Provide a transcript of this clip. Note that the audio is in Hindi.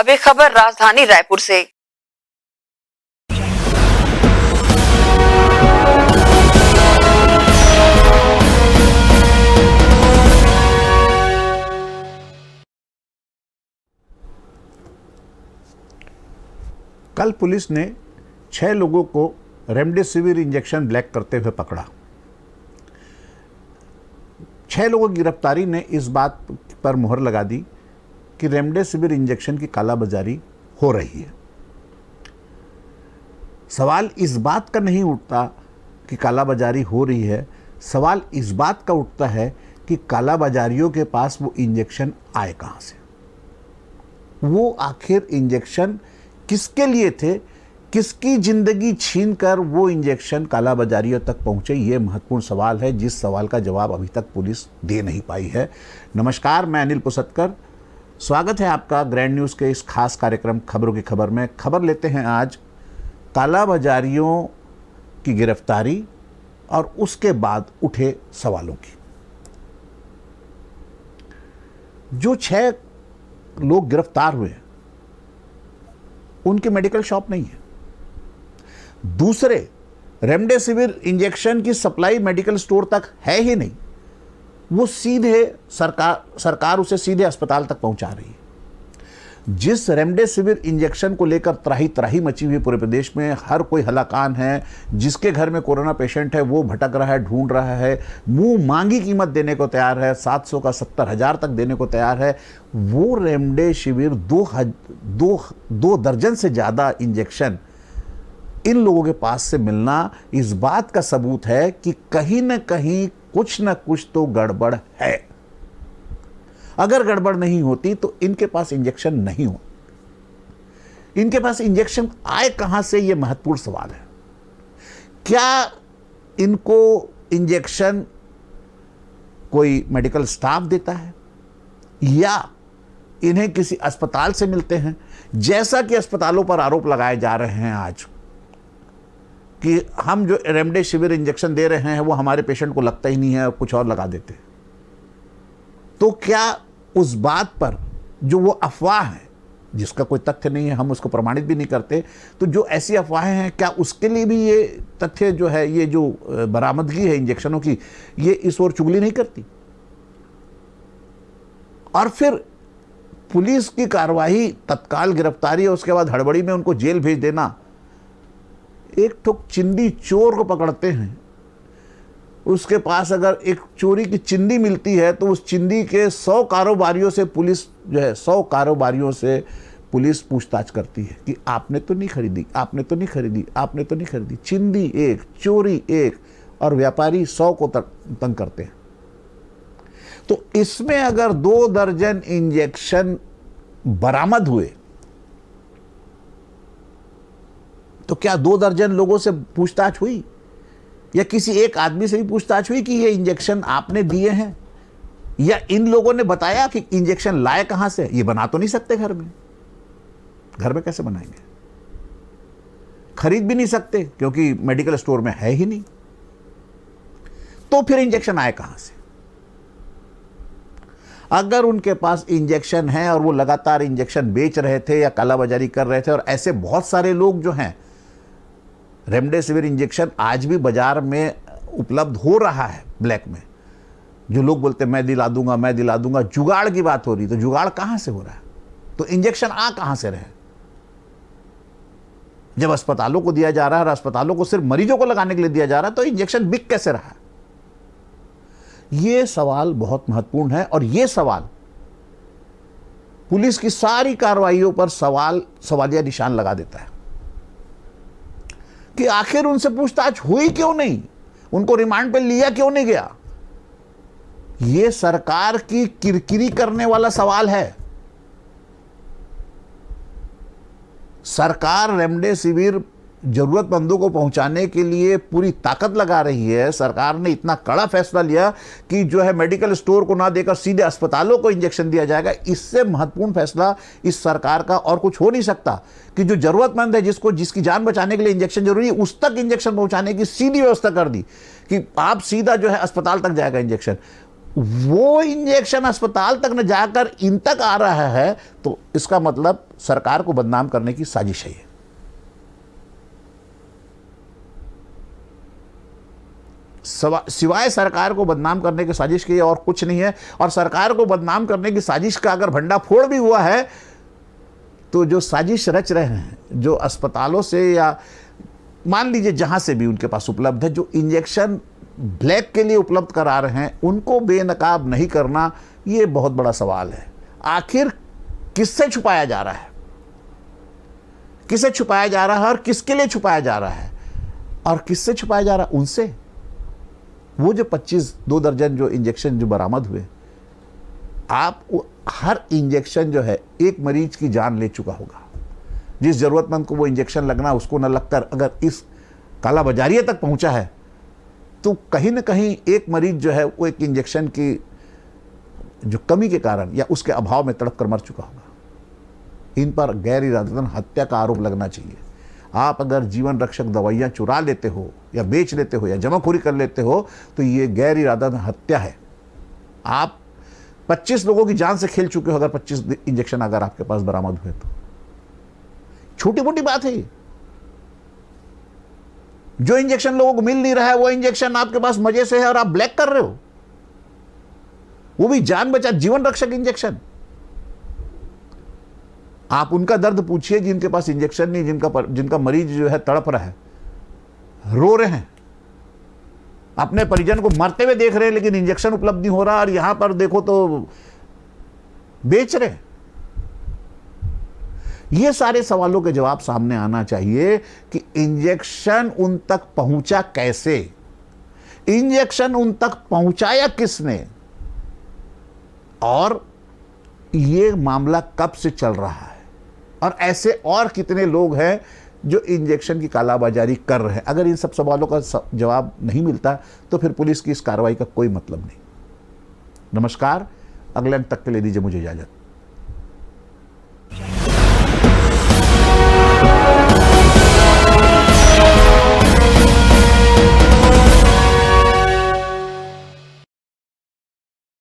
अब एक खबर राजधानी रायपुर से। कल पुलिस ने 6 लोगों को रेमडेसिविर इंजेक्शन ब्लैक करते हुए पकड़ा। 6 लोगों की गिरफ्तारी ने इस बात पर मुहर लगा दी कि रेमडेसिविर इंजेक्शन की कालाबाजारी हो रही है। सवाल इस बात का नहीं उठता कि कालाबाजारी हो रही है, सवाल इस बात का उठता है कि कालाबाजारियों के पास वो इंजेक्शन आए कहाँ से, वो आखिर इंजेक्शन किसके लिए थे, किसकी जिंदगी छीनकर वो इंजेक्शन कालाबाजारियों तक पहुंचे, ये महत्वपूर्ण सवाल है जिस सवाल का जवाब अभी तक पुलिस दे नहीं पाई है। नमस्कार, मैं अनिल पुसतकर, स्वागत है आपका ग्रैंड न्यूज़ के इस खास कार्यक्रम खबरों की खबर में। खबर लेते हैं आज कालाबाजारियों की गिरफ्तारी और उसके बाद उठे सवालों की। जो 6 लोग गिरफ्तार हुए उनकी मेडिकल शॉप नहीं है। दूसरे, रेमडेसिविर इंजेक्शन की सप्लाई मेडिकल स्टोर तक है ही नहीं, वो सीधे सरकार उसे सीधे अस्पताल तक पहुंचा रही है। जिस रेमडेसिविर इंजेक्शन को लेकर त्राही त्राही मची हुई पूरे प्रदेश में, हर कोई हलाकान है, जिसके घर में कोरोना पेशेंट है वो भटक रहा है, ढूंढ रहा है, मुंह मांगी कीमत देने को तैयार है, 700 का 70,000 तक देने को तैयार है। वो रेमडेसिविर 2 दर्जन से ज़्यादा इंजेक्शन इन लोगों के पास से मिलना इस बात का सबूत है कि कहीं ना कहीं कुछ ना कुछ तो गड़बड़ है। अगर गड़बड़ नहीं होती तो इनके पास इंजेक्शन नहीं हो। इनके पास इंजेक्शन आए कहां से, यह महत्वपूर्ण सवाल है। क्या इनको इंजेक्शन कोई मेडिकल स्टाफ देता है या इन्हें किसी अस्पताल से मिलते हैं, जैसा कि अस्पतालों पर आरोप लगाए जा रहे हैं आज कि हम जो रेमडेसिविर इंजेक्शन दे रहे हैं वो हमारे पेशेंट को लगता ही नहीं है, कुछ और लगा देते हैं। तो क्या उस बात पर जो वो अफवाह है जिसका कोई तथ्य नहीं है, हम उसको प्रमाणित भी नहीं करते, तो जो ऐसी अफवाहें हैं क्या उसके लिए भी ये तथ्य जो है, ये जो बरामदगी है इंजेक्शनों की, ये इस ओर चुगली नहीं करती? और फिर पुलिस की कार्रवाई, तत्काल गिरफ्तारी और उसके बाद हड़बड़ी में उनको जेल भेज देना। एक ठुक चिंदी चोर को पकड़ते हैं, उसके पास अगर एक चोरी की चिंदी मिलती है तो उस चिंदी के 100 कारोबारियों से पुलिस जो है 100 कारोबारियों से पुलिस पूछताछ करती है कि आपने तो नहीं खरीदी, आपने तो नहीं खरीदी, आपने तो नहीं खरीदी। चिंदी एक, चोरी एक, और व्यापारी 100 को तंग करते हैं। तो इसमें अगर 2 दर्जन इंजेक्शन बरामद हुए तो क्या 2 दर्जन लोगों से पूछताछ हुई या किसी एक आदमी से भी पूछताछ हुई कि ये इंजेक्शन आपने दिए हैं, या इन लोगों ने बताया कि इंजेक्शन लाए कहां से? ये बना तो नहीं सकते घर में कैसे बनाएंगे? खरीद भी नहीं सकते क्योंकि मेडिकल स्टोर में है ही नहीं। तो फिर इंजेक्शन आए कहां से? अगर उनके पास इंजेक्शन है और वो लगातार इंजेक्शन बेच रहे थे या कालाबाजारी कर रहे थे, और ऐसे बहुत सारे लोग जो हैं, रेमडेसिविर इंजेक्शन आज भी बाजार में उपलब्ध हो रहा है ब्लैक में, जो लोग बोलते हैं मैं दिला दूंगा, मैं दिला दूंगा। जुगाड़ की बात हो रही, तो जुगाड़ कहां से हो रहा है? तो इंजेक्शन आ कहां से रहे? जब अस्पतालों को दिया जा रहा है और अस्पतालों को सिर्फ मरीजों को लगाने के लिए दिया जा रहा है, तो इंजेक्शन बिक कैसे रहा है? यह सवाल बहुत महत्वपूर्ण है और यह सवाल पुलिस की सारी कार्रवाइयों पर सवालिया निशान लगा देता है कि आखिर उनसे पूछताछ हुई क्यों नहीं, उनको रिमांड पे लिया क्यों नहीं गया। यह सरकार की किरकिरी करने वाला सवाल है। सरकार रेमडेसिविर जरूरतमंदों को पहुंचाने के लिए पूरी ताकत लगा रही है। सरकार ने इतना कड़ा फैसला लिया कि जो है मेडिकल स्टोर को ना देकर सीधे अस्पतालों को इंजेक्शन दिया जाएगा। इससे महत्वपूर्ण फैसला इस सरकार का और कुछ हो नहीं सकता कि जो जरूरतमंद है, जिसकी जान बचाने के लिए इंजेक्शन जरूरी है, उस तक इंजेक्शन पहुंचाने की सीधी व्यवस्था कर दी कि आप सीधा जो है अस्पताल तक जाएगा इंजेक्शन। वो इंजेक्शन अस्पताल तक न जाकर इन तक आ रहा है, तो इसका मतलब सरकार को बदनाम करने की साजिश है ये। सिवाय सरकार को बदनाम करने की साजिश की और कुछ नहीं है। और सरकार को बदनाम करने की साजिश का अगर भंडाफोड़ भी हुआ है, तो जो साजिश रच रहे हैं, जो अस्पतालों से या मान लीजिए जहां से भी उनके पास उपलब्ध है, जो इंजेक्शन ब्लैक के लिए उपलब्ध करा रहे हैं, उनको बेनकाब नहीं करना, ये बहुत बड़ा सवाल है। आखिर किससे छुपाया जा रहा है, किसे छुपाया जा रहा है और किसके लिए छुपाया जा रहा है? और किससे छुपाया जा रहा है? उनसे। वो जो 2 दर्जन जो इंजेक्शन जो बरामद हुए, आप हर इंजेक्शन जो है एक मरीज की जान ले चुका होगा। जिस जरूरतमंद को वो इंजेक्शन लगना, उसको न लगकर अगर इस कालाबाजारिया तक पहुंचा है, तो कहीं ना कहीं एक मरीज जो है वो एक इंजेक्शन की जो कमी के कारण या उसके अभाव में तड़प कर मर चुका होगा। इन पर गैर इरादतन हत्या का आरोप लगना चाहिए। आप अगर जीवन रक्षक दवाइयाँ चुरा लेते हो या बेच लेते हो या जमाखोरी कर लेते हो, तो ये गैर इरादतन हत्या है। आप 25 लोगों की जान से खेल चुके हो अगर 25 इंजेक्शन अगर आपके पास बरामद हुए तो। छोटी मोटी बात है। जो इंजेक्शन लोगों को मिल नहीं रहा है, वो इंजेक्शन आपके पास मजे से है और आप ब्लैक कर रहे हो, वो भी जान बचा, जीवन रक्षक इंजेक्शन। आप उनका दर्द पूछिए जिनके पास इंजेक्शन नहीं, जिनका मरीज जो है तड़प रहा है, रो रहे हैं, अपने परिजन को मरते हुए देख रहे हैं, लेकिन इंजेक्शन उपलब्ध नहीं हो रहा, और यहां पर देखो तो बेच रहे। ये सारे सवालों के जवाब सामने आना चाहिए कि इंजेक्शन उन तक पहुंचा कैसे, इंजेक्शन उन तक पहुंचाया किसने, और ये मामला कब से चल रहा है, और ऐसे और कितने लोग हैं जो इंजेक्शन की कालाबाजारी कर रहे हैं। अगर इन सब सवालों का जवाब नहीं मिलता, तो फिर पुलिस की इस कार्रवाई का कोई मतलब नहीं। नमस्कार, अगले अंक तक के लिए दीजिए मुझे इजाजत।